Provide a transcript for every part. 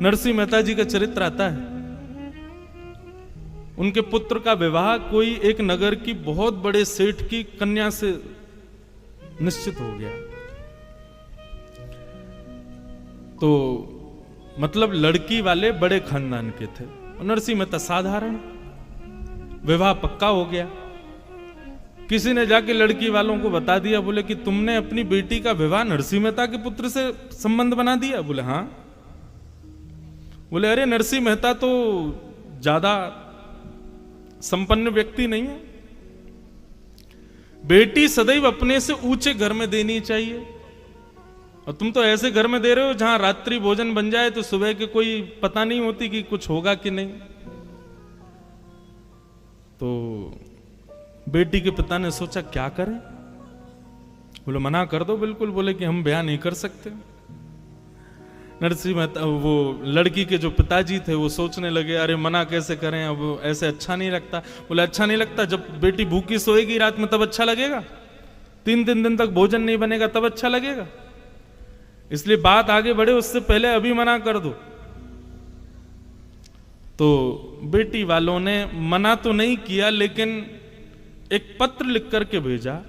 नरसिंह मेहता जी का चरित्र आता है। उनके पुत्र का विवाह कोई एक नगर की बहुत बड़े सेठ की कन्या से निश्चित हो गया। तो मतलब लड़की वाले बड़े खानदान के थे, नरसिंह मेहता साधारण, विवाह पक्का हो गया। किसी ने जाके लड़की वालों को बता दिया, बोले कि तुमने अपनी बेटी का विवाह नरसिंह मेहता के पुत्र से संबंध बना दिया। बोले हाँ। बोले अरे नरसिंह मेहता तो ज्यादा संपन्न व्यक्ति नहीं है, बेटी सदैव अपने से ऊंचे घर में देनी चाहिए, और तुम तो ऐसे घर में दे रहे हो जहां रात्रि भोजन बन जाए तो सुबह के कोई पता नहीं होती कि कुछ होगा कि नहीं। तो बेटी के पिता ने सोचा क्या करें। बोले मना कर दो बिल्कुल। बोले कि हम ब्याह नहीं कर सकते। नरसिंह मेहता, वो लड़की के जो पिताजी थे, वो सोचने लगे अरे मना कैसे करें, अब ऐसे अच्छा नहीं लगता। बोले अच्छा नहीं लगता, जब बेटी भूखी सोएगी रात में तब अच्छा लगेगा, 3 दिन तक भोजन नहीं बनेगा तब अच्छा लगेगा, इसलिए बात आगे बढ़े उससे पहले अभी मना कर दो। तो बेटी वालों ने मना तो नहीं किया, लेकिन एक पत्र लिख करके भेजा,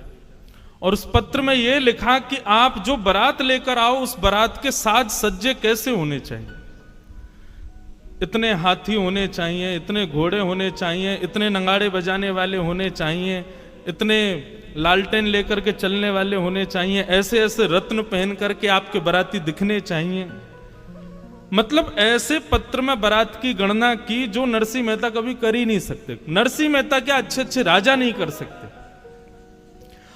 और उस पत्र में यह लिखा कि आप जो बारात लेकर आओ उस बारात के साज सज्जे कैसे होने चाहिए। इतने हाथी होने चाहिए, इतने घोड़े होने चाहिए, इतने नगाड़े बजाने वाले होने चाहिए, इतने लालटेन लेकर के चलने वाले होने चाहिए, ऐसे ऐसे रत्न पहन करके आपके बाराती दिखने चाहिए। मतलब ऐसे पत्र में बारात की गणना की जो नरसिंह मेहता कभी कर ही नहीं सकते। नरसिंह मेहता क्या अच्छे अच्छे राजा नहीं कर सकते।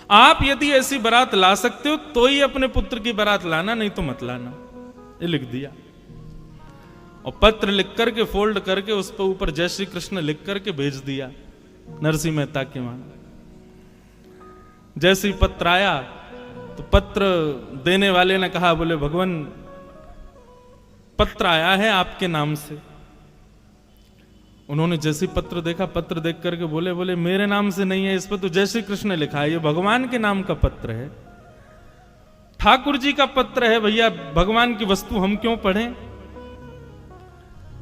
आप यदि ऐसी बारात ला सकते हो तो ही अपने पुत्र की बारात लाना, नहीं तो मत लाना। ये लिख दिया, और पत्र लिख करके फोल्ड करके उस पर ऊपर जय श्री कृष्ण लिख करके भेज दिया नरसिंह मेहता के वहां। जैसे ही पत्र आया तो पत्र देने वाले ने कहा, बोले भगवान पत्र आया है आपके नाम से। उन्होंने जैसे पत्र देखा, पत्र देख करके बोले मेरे नाम से नहीं है, इस पर तो जय श्री कृष्ण लिखा है, ये भगवान के नाम का पत्र है, ठाकुर जी का पत्र है, भैया भगवान की वस्तु हम क्यों पढ़ें।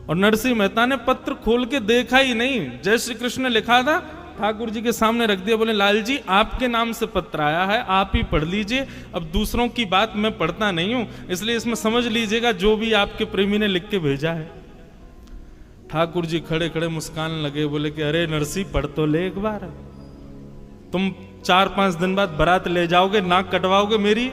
और नरसिंह मेहता ने पत्र खोल के देखा ही नहीं, जय श्री कृष्ण लिखा था, ठाकुर जी के सामने रख दिया। बोले लाल जी आपके नाम से पत्र आया है, आप ही पढ़ लीजिए, अब दूसरों की बात मैं पढ़ता नहीं हूं, इसलिए इसमें समझ लीजिएगा जो भी आपके प्रेमी ने लिख के भेजा है। ठाकुर जी खड़े खड़े मुस्कान लगे, बोले कि अरे नरसिंह पढ़ तो ले एक बार, तुम 4-5 दिन बाद बारात ले जाओगे, नाक कटवाओगे मेरी।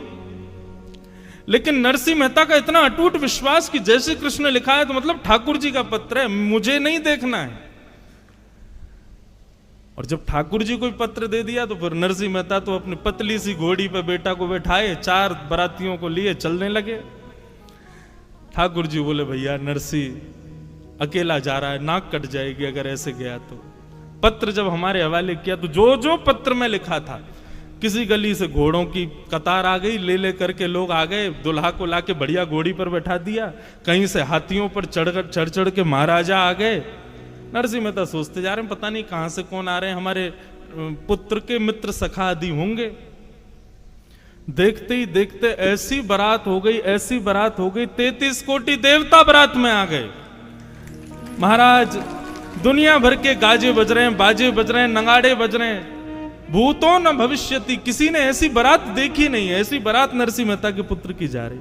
लेकिन नरसिंह मेहता का इतना अटूट विश्वास कि जय श्री कृष्ण लिखा है तो मतलब ठाकुर जी का पत्र है, मुझे नहीं देखना है। और जब ठाकुर जी को पत्र दे दिया तो फिर नरसिंह मेहता तो अपनी पतली सी घोड़ी पे बेटा को बैठाए, 4 बारातियों को लिए चलने लगे। ठाकुर जी बोले भैया नरसिंह अकेला जा रहा है, नाक कट जाएगी अगर ऐसे गया तो। पत्र जब हमारे हवाले किया तो जो जो पत्र में लिखा था, किसी गली से घोड़ों की कतार आ गई, ले ले करके लोग आ गए, दुल्हा को लाके बढ़िया घोड़ी पर बैठा दिया, कहीं से हाथियों पर चढ़ चढ़ के महाराजा आ गए। नरसिंह मेहता सोचते जा रहे हैं पता नहीं कहां से कौन आ रहे हैं, हमारे पुत्र के मित्र सखा आदि होंगे। देखते ही देखते ऐसी बारात हो गई, ऐसी बारात हो गई, 33 कोटि देवता बारात में आ गए। महाराज दुनिया भर के गाजे बज रहे हैं, बाजे बज रहे हैं, नगाड़े बज रहे हैं, भूतो न भविष्यति, किसी ने ऐसी बारात देखी नहीं है, ऐसी बारात नरसिंह मेहता के पुत्र की जा रही।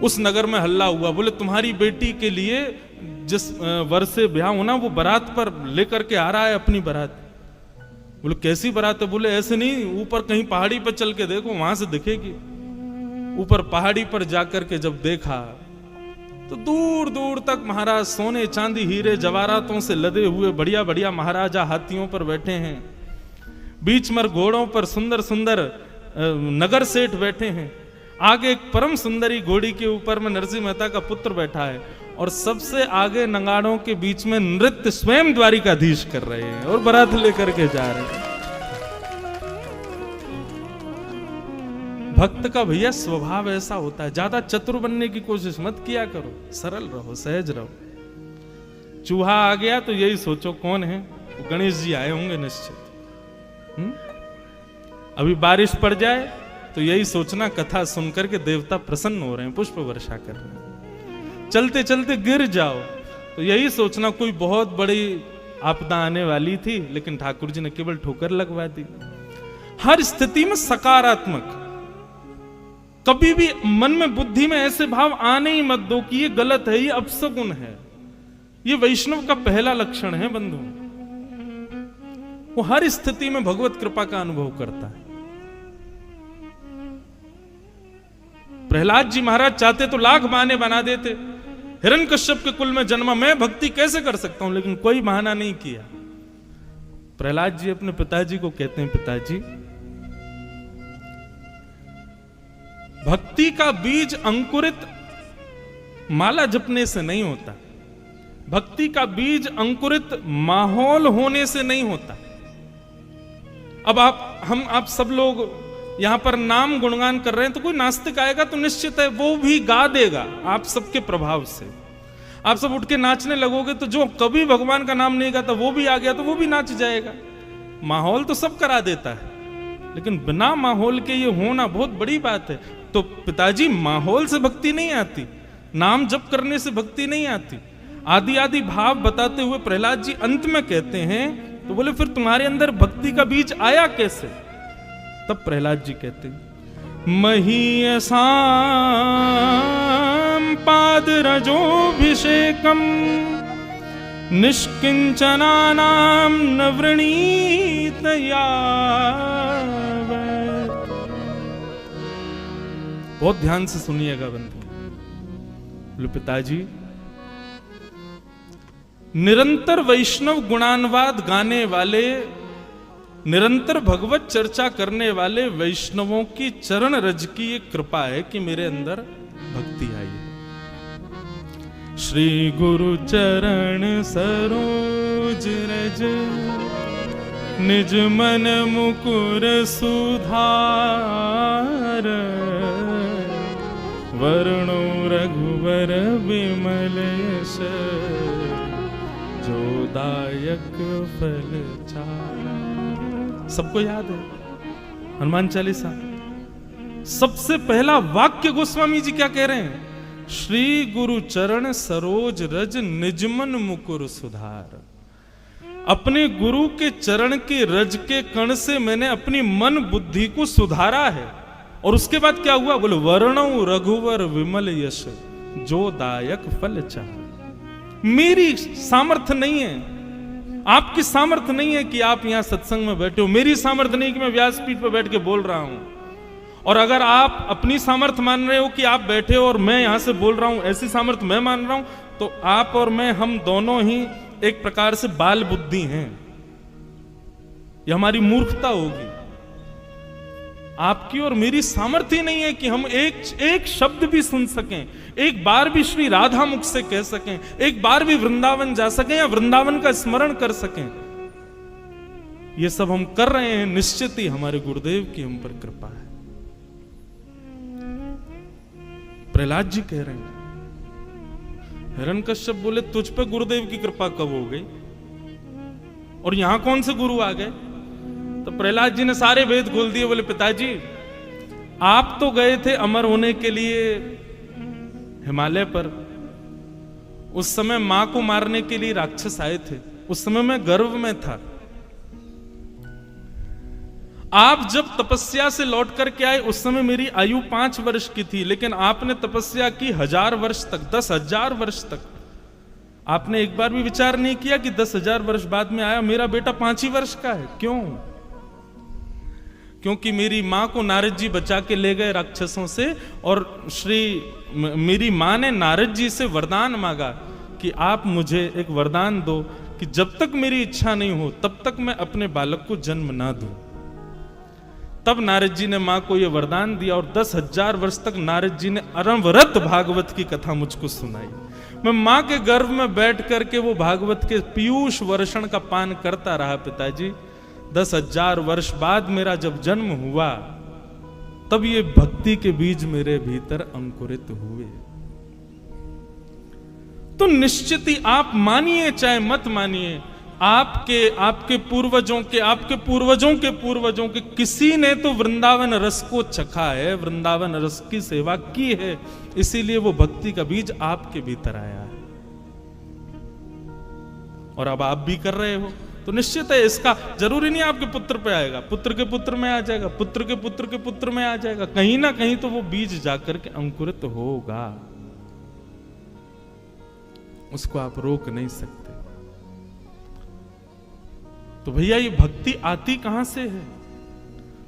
उस नगर में हल्ला हुआ, बोले तुम्हारी बेटी के लिए जिस वर्ष से ब्याह होना वो बारात पर लेकर के आ रहा है अपनी बारात। बोले कैसी बारात है। बोले ऐसे नहीं, ऊपर कहीं पहाड़ी पर चल के देखो, वहां से दिखेगी। ऊपर पहाड़ी पर जाकर के जब देखा तो दूर दूर तक महाराज सोने चांदी हीरे जवाहरातों से लदे हुए बढ़िया बढ़िया महाराजा हाथियों पर बैठे हैं, बीच में घोड़ों पर सुंदर सुंदर नगर सेठ बैठे हैं, आगे एक परम सुंदरी घोड़ी के ऊपर में नरसिंह मेहता का पुत्र बैठा है, और सबसे आगे नगाड़ों के बीच में नृत्य स्वयं द्वारिकाधीश कर रहे हैं और बारात लेकर के जा रहे हैं। भक्त का भैया स्वभाव ऐसा होता है, ज्यादा चतुर बनने की कोशिश मत किया करो, सरल रहो, सहज रहो। चूहा आ गया तो यही सोचो कौन है, वो गणेश जी आए होंगे निश्चित। अभी बारिश पड़ जाए तो यही सोचना कथा सुनकर के देवता प्रसन्न हो रहे हैं, पुष्प वर्षा कर रहे हैं। चलते चलते गिर जाओ तो यही सोचना कोई बहुत बड़ी आपदा आने वाली थी, लेकिन ठाकुर जी ने केवल ठोकर लगवा दी। हर स्थिति में सकारात्मक, कभी भी मन में बुद्धि में ऐसे भाव आने ही मत दो कि ये गलत है, ये अपशगुन है। ये वैष्णव का पहला लक्षण है बंधु, वो हर स्थिति में भगवत कृपा का अनुभव करता है। प्रहलाद जी महाराज चाहते तो लाख बहाने बना देते, हिरण्यकश्यप के कुल में जन्मा, मैं भक्ति कैसे कर सकता हूं, लेकिन कोई बहाना नहीं किया। प्रहलाद जी अपने पिताजी को कहते हैं, पिताजी भक्ति का बीज अंकुरित माला जपने से नहीं होता, भक्ति का बीज अंकुरित माहौल होने से नहीं होता। अब आप सब लोग यहां पर नाम गुणगान कर रहे हैं, तो कोई नास्तिक आएगा तो निश्चित है वो भी गा देगा आप सबके प्रभाव से। आप सब उठ के नाचने लगोगे तो जो कभी भगवान का नाम नहीं गाता वो भी आ गया तो वो भी नाच जाएगा। माहौल तो सब करा देता है, लेकिन बिना माहौल के ये होना बहुत बड़ी बात है। तो पिताजी माहौल से भक्ति नहीं आती, नाम जप करने से भक्ति नहीं आती। आदि आदि भाव बताते हुए प्रहलाद जी अंत में कहते हैं, तो बोले फिर तुम्हारे अंदर भक्ति का बीज आया कैसे? तब प्रहलाद जी कहते हैं, महीयसां पादरजोभिषेकम निष्किंचनानां न वृणीत यावत्। बहुत ध्यान से सुनिएगा बंधु। बोले पिताजी, निरंतर वैष्णव गुणानुवाद गाने वाले, निरंतर भगवत चर्चा करने वाले वैष्णवों की चरण रज की ये कृपा है कि मेरे अंदर भक्ति आई है। श्री गुरु चरण सरोज रज निज मन मुकुर सुधार, वरणो रघुवर विमल यश जो दायक फल चार। सबको याद है हनुमान चालीसा, सबसे पहला वाक्य गोस्वामी जी क्या कह रहे हैं? श्री गुरु चरण सरोज रज निजमन मुकुर सुधार। अपने गुरु के चरण के रज के कण से मैंने अपनी मन बुद्धि को सुधारा है। और उसके बाद क्या हुआ? बोले वर्णौ रघुवर विमल यश जो दायक फल चाह। मेरी सामर्थ्य नहीं है, आपकी सामर्थ्य नहीं है कि आप यहां सत्संग में बैठे हो, मेरी सामर्थ्य नहीं कि मैं व्यासपीठ पर बैठ के बोल रहा हूं। और अगर आप अपनी सामर्थ्य मान रहे हो कि आप बैठे हो और मैं यहां से बोल रहा हूं, ऐसी सामर्थ्य मैं मान रहा हूं, तो आप और मैं, हम दोनों ही एक प्रकार से बाल बुद्धि हैं। यह हमारी मूर्खता होगी। आपकी और मेरी सामर्थ्य नहीं है कि हम एक शब्द भी सुन सकें, एक बार भी श्री राधा मुख से कह सकें, एक बार भी वृंदावन जा सकें या वृंदावन का स्मरण कर सकें। ये सब हम कर रहे हैं, निश्चित ही हमारे गुरुदेव की हम पर कृपा है। प्रहलाद जी कह रहे हैं, हिरण्यकश्यप बोले तुझ पे गुरुदेव की कृपा कब हो गई और यहां कौन से गुरु आ गए? तो प्रहलाद जी ने सारे वेद खोल दिए। बोले पिताजी, आप तो गए थे अमर होने के लिए हिमालय पर, उस समय मां को मारने के लिए राक्षस आए थे, उस समय मैं गर्भ में था। आप जब तपस्या से लौट करके आए उस समय मेरी आयु 5 वर्ष की थी, लेकिन आपने तपस्या की 1000 वर्ष तक, 10,000 वर्ष तक। आपने एक बार भी विचार नहीं किया कि 10,000 वर्ष बाद में आया मेरा बेटा 5 ही वर्ष का है। क्यों? क्योंकि मेरी मां को नारद जी बचा के ले गए राक्षसों से, और मेरी मां ने नारद जी से वरदान मांगा कि आप मुझे एक वरदान दो कि जब तक मेरी इच्छा नहीं हो तब तक मैं अपने बालक को जन्म ना दूं। तब नारद जी ने मां को यह वरदान दिया और 10,000 वर्ष तक नारद जी ने अनवरत भागवत की कथा मुझको सुनाई। मैं मां के गर्भ में बैठ करके वो भागवत के पीयूष वर्षण का पान करता रहा पिताजी। 10,000 वर्ष बाद मेरा जब जन्म हुआ तब ये भक्ति के बीज मेरे भीतर अंकुरित हुए। तो निश्चित ही आप मानिए चाहे मत मानिए, आपके पूर्वजों के पूर्वजों के किसी ने तो वृंदावन रस को चखा है, वृंदावन रस की सेवा की है, इसीलिए वो भक्ति का बीज आपके भीतर आया है और अब आप भी कर रहे हो। तो निश्चित है, इसका जरूरी नहीं आपके पुत्र पे आएगा, पुत्र के पुत्र में आ जाएगा, पुत्र के पुत्र के पुत्र में आ जाएगा, कहीं ना कहीं तो वो बीज जाकर के अंकुरित होगा, उसको आप रोक नहीं सकते। तो भैया ये भक्ति आती कहां से है?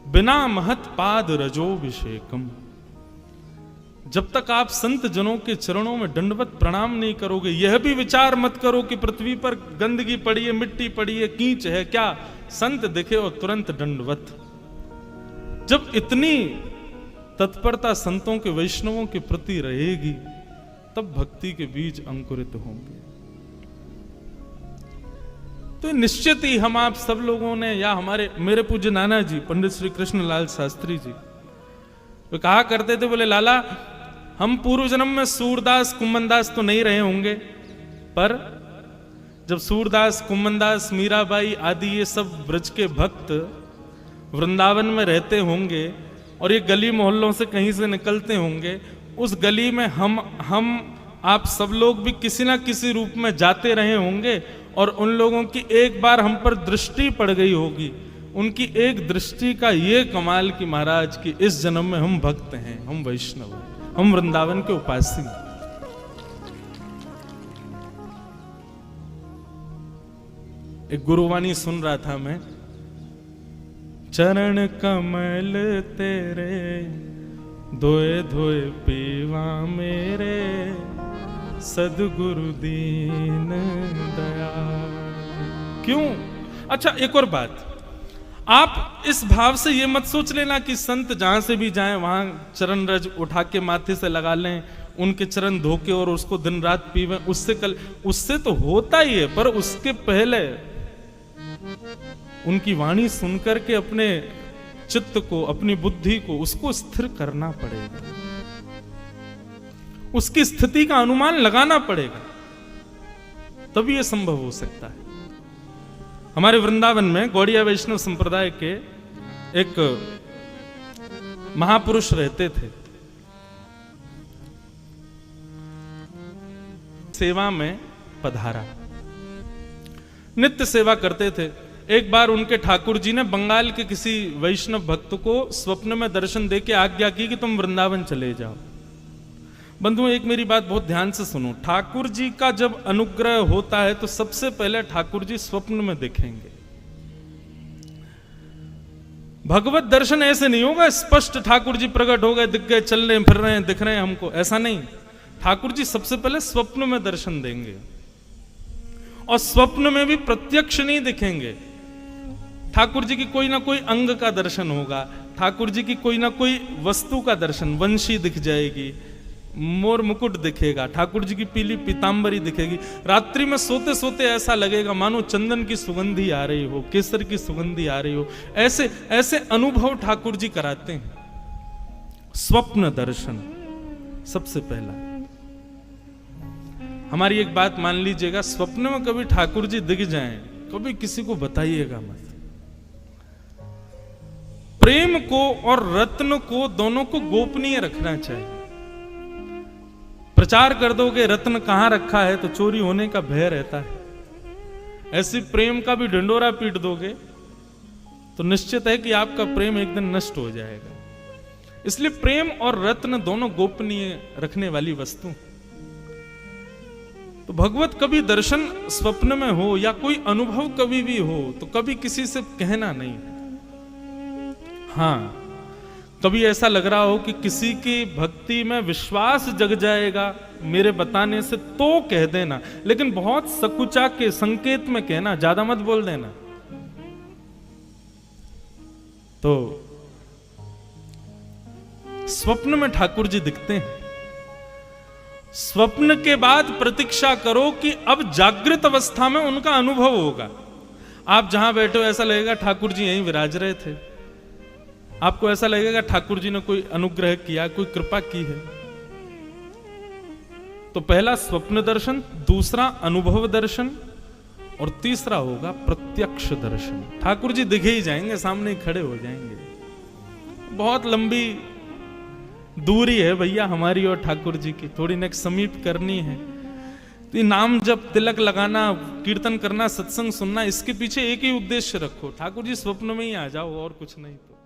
बिना महत पाद रजोभिषेकम। जब तक आप संत जनों के चरणों में दंडवत प्रणाम नहीं करोगे, यह भी विचार मत करो कि पृथ्वी पर गंदगी पड़ी है, मिट्टी पड़ी है, कीच है, क्या संत दिखे और तुरंत दंडवत। जब इतनी तत्परता संतों के वैष्णवों के प्रति रहेगी, तब भक्ति के बीज अंकुरित होंगे। तो निश्चित ही हम आप सब लोगों ने, या मेरे पूज्य नाना जी पंडित श्री कृष्णलाल शास्त्री जी, वे कहा करते थे, बोले लाला हम पूर्व जन्म में सूरदास कुम्मनदास तो नहीं रहे होंगे, पर जब सूरदास कुम्मनदास मीराबाई आदि ये सब ब्रज के भक्त वृंदावन में रहते होंगे और ये गली मोहल्लों से कहीं से निकलते होंगे, उस गली में हम आप सब लोग भी किसी ना किसी रूप में जाते रहे होंगे और उन लोगों की एक बार हम पर दृष्टि पड़ गई होगी। उनकी एक दृष्टि का ये कमाल कि महाराज की इस जन्म में हम भक्त हैं, हम वैष्णव हैं, हम वृंदावन के उपासी हैं। एक गुरुवाणी सुन रहा था मैं, चरण कमल तेरे धोए धोए पीवा मेरे, सदगुरु दीन दयाल। क्यों? अच्छा एक और बात, आप इस भाव से ये मत सोच लेना कि संत जहां से भी जाएं वहां चरण रज उठा के माथे से लगा लें, उनके चरण धो के और उसको दिन रात पीवें, उससे तो होता ही है, पर उसके पहले उनकी वाणी सुनकर के अपने चित्त को, अपनी बुद्धि को, उसको स्थिर करना पड़ेगा, उसकी स्थिति का अनुमान लगाना पड़ेगा, तभी यह संभव हो सकता है। हमारे वृंदावन में गौड़िया वैष्णव संप्रदाय के एक महापुरुष रहते थे, सेवा में पधारा, नित्य सेवा करते थे। एक बार उनके ठाकुर जी ने बंगाल के किसी वैष्णव भक्त को स्वप्न में दर्शन देके आज्ञा की कि तुम वृंदावन चले जाओ। बंधुओं एक मेरी बात बहुत ध्यान से सुनो, ठाकुर जी का जब अनुग्रह होता है तो सबसे पहले ठाकुर जी स्वप्न में दिखेंगे। भगवत दर्शन ऐसे नहीं होगा स्पष्ट ठाकुर जी प्रकट हो गए, दिख गए, चल रहे फिर रहे हैं, दिख रहे हैं हमको, ऐसा नहीं। ठाकुर जी सबसे पहले स्वप्न में दर्शन देंगे और स्वप्न में भी प्रत्यक्ष नहीं दिखेंगे। ठाकुर जी की कोई ना कोई अंग का दर्शन होगा, ठाकुर जी की कोई ना कोई वस्तु का दर्शन, वंशी दिख जाएगी, मोर मुकुट दिखेगा, ठाकुर जी की पीली पीतांबरी दिखेगी। रात्रि में सोते सोते ऐसा लगेगा मानो चंदन की सुगंधी आ रही हो, केसर की सुगंधी आ रही हो, ऐसे ऐसे अनुभव ठाकुर जी कराते हैं। स्वप्न दर्शन सबसे पहला। हमारी एक बात मान लीजिएगा, स्वप्न में कभी ठाकुर जी दिख जाएं, कभी किसी को बताइएगा मत। प्रेम को और रत्न को दोनों को गोपनीय रखना चाहिए। प्रचार कर दोगे रत्न कहां रखा है तो चोरी होने का भय रहता है। ऐसी प्रेम का भी ढिंडोरा पीट दोगे तो निश्चित है कि आपका प्रेम एक दिन नष्ट हो जाएगा। इसलिए प्रेम और रत्न दोनों गोपनीय रखने वाली वस्तु। तो भगवत कभी दर्शन स्वप्न में हो या कोई अनुभव कभी भी हो तो कभी किसी से कहना नहीं। हाँ, कभी ऐसा लग रहा हो कि किसी की भक्ति में विश्वास जग जाएगा मेरे बताने से, तो कह देना, लेकिन बहुत सकुचा के संकेत में कहना, ज्यादा मत बोल देना। तो स्वप्न में ठाकुर जी दिखते हैं, स्वप्न के बाद प्रतीक्षा करो कि अब जागृत अवस्था में उनका अनुभव होगा। आप जहां बैठे हो ऐसा लगेगा ठाकुर जी यहीं विराज रहे थे, आपको ऐसा लगेगा ठाकुर जी ने कोई अनुग्रह किया, कोई कृपा की है। तो पहला स्वप्न दर्शन, दूसरा अनुभव दर्शन और तीसरा होगा प्रत्यक्ष दर्शन। ठाकुर जी दिखे ही जाएंगे, सामने ही खड़े हो जाएंगे। बहुत लंबी दूरी है भैया हमारी और ठाकुर जी की, थोड़ी नेक समीप करनी है। तो नाम जब तिलक लगाना, कीर्तन करना, सत्संग सुनना, इसके पीछे एक ही उद्देश्य रखो, ठाकुर जी स्वप्न में ही आ जाओ और कुछ नहीं। तो